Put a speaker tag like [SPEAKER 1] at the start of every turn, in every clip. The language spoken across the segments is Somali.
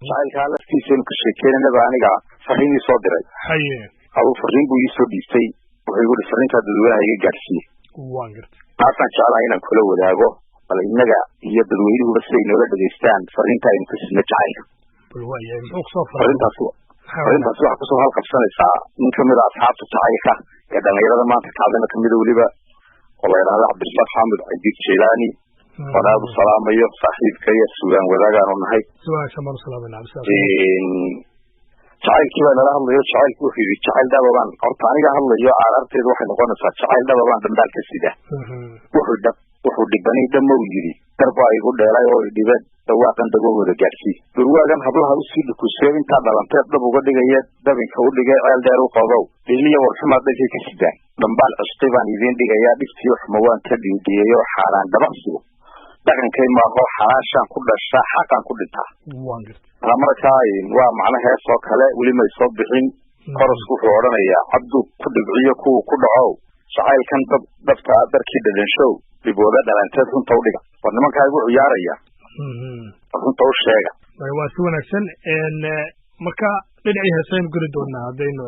[SPEAKER 1] jacaylka laftiisa ka sheekeynayna aniga fariin soo diray
[SPEAKER 2] haye
[SPEAKER 1] awu fariin buu soo dhiistay wuxuu igu fariinta dadweynaha iga gaarsiiyay
[SPEAKER 2] waan gartay
[SPEAKER 1] taasaan jeclahay inaan kula wadaago bal inaga iyo dadweynuhu siday noola dhageystaan fariinta ay ku sina jacaylka
[SPEAKER 2] bal waayay muxuu soo
[SPEAKER 1] fariintaas waxa ku soo halqabsanaysaa nin kamid ah asxaabta jacaylka ee dhalinyarada maanta kaadana kamid waliba oo la yiraahdo Cabdirasaaq Xamed Ciid Jeelani wadaad salaamayo saaxiibkay suugaan wadaagaan nahay
[SPEAKER 2] suugaan shamaan salaamayna
[SPEAKER 1] jacaylkii baa nala hadlayo jacaylku wuxuu yiri jacayl dhababan horta aniga hadlayo ararteedu waxay noqonaysaa jacayl dhababan dambaalka sida wuxuu dhibani dhamo yiri darba igu dheeray oo dhibad dhawaaqan dagooda gaarsi durwaagan hablaha u sii dhukusay inta dhalanteed dab uga dhigaya dabinka u dhigay ceel dheer u qabow iliya warxumaad dadkii ka sidaan dambaal cusbaan idin dhigaya dhiftii wax mawaan ka dhiidiyo xaalaan dabacsiyo dhaqankay ma oo xalaashan ku dhashaa xaqan ku dhintaa
[SPEAKER 2] waan gartay
[SPEAKER 1] markaa waa macnaha soo kale wali ma soo bixin qorosku wuxuu oranayaa cabdu ku dhibciyo ku dhaco jacaylkan dabta darkii dhadhanshow dibooda dhalanteed runta u dhiga war nimanka ay u ciyaaraya runta u sheega
[SPEAKER 2] waa si wanaagsan marka dhinacii heesaynu geli doonaa haddaynu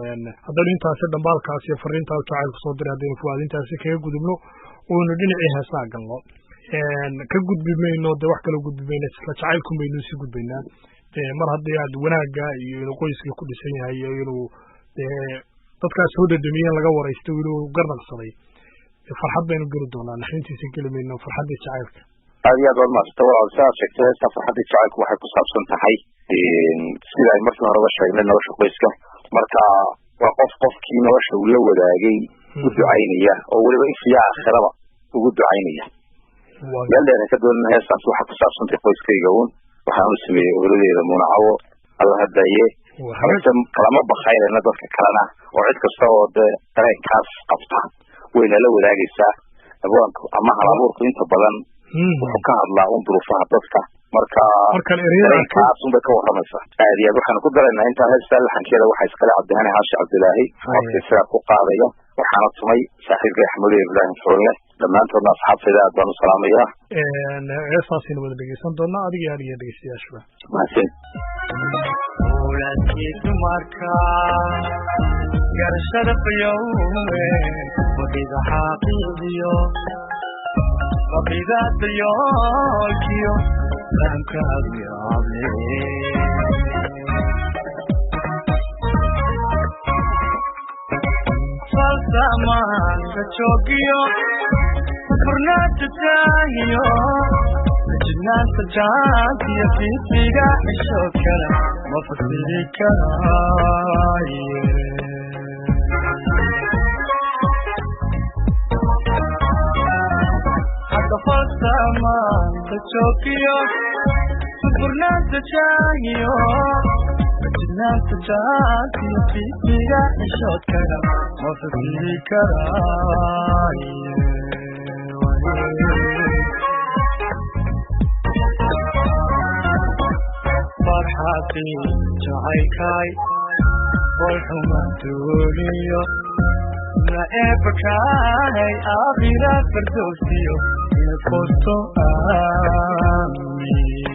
[SPEAKER 2] intaasi dhambaalkaas iyo fariintaas jacaylku soo diray haddaynu fuwaadintaasi kaga gudubno oynu dhinacii heesaa galno ka gudbi mayno dee wax kala gudbi mayno isla jacaylkun baynu sii gudbaynaa mar haddii aad wanaagga iyo inuu qoyskii ku dhisan yahay iyo inuu dadkaas soo dhadhamiyeen laga waraystay inuu garnaqsaday farxad baynu geli doonaa naxintiisa geli mayno farxaddii jacaylka
[SPEAKER 1] aad iyo aad waad maasanta walaal sidaad sheegtay heesta farxaddii jacaylku waxay ku saabsan tahay sida ay markii horeba sheegnay nolosha qoyska marka waa qofkii nolosha uu la wadaagay u ducaynaya oo weliba ifya aakhiraba ugu ducaynaya meel dheer ka doonana heestaas waxaa ku saabsantay qoyskayga uun waxaan u sameeyey oladeeda munacawo alla hadaye kalama bakaylana dadka kalena oo cid kasta oo dee dareenkaas qabta wayna la wadaagaysaa abwaanku ama halabuurku inta badan wuxuu ka hadlaa un duruufaha dadka marka dareenkaas unbay ka waramaysaa aad iyo aad waxaanu ku daraynaa intaa heestaa laxankeeda waxaa iskale cabdihani haashi cabdilaahi codkii sidaa ku qaadaya waxaana tumay saaxiibkay axmed ibraahim furle dhammaantoodna asxaabtayda aad baan u salaamayaa
[SPEAKER 2] heestaasaynu wada dhegeysan doonaa adiga iyo aniga dhegeystayaashuba
[SPEAKER 1] mahadsan
[SPEAKER 3] dumarka garashada fayowme wadida xaqiiqiyo wabidaadayolkiyo fahamkaadu yaable falsamaanka joogiyo furnaanta taahiyo jidnaanta jaantiyo fiisiga xisho kale ma fasiri karaaye hadda falsamaanka joogiyo furnaanta taahiyo jidnaanta jaantiyo fiisiga xisho kale ma fasiri karaaye farxadii jacaylkay bolxuma duuniyo na eebakaanay aakhira fardowsiyo ina kosto aamiin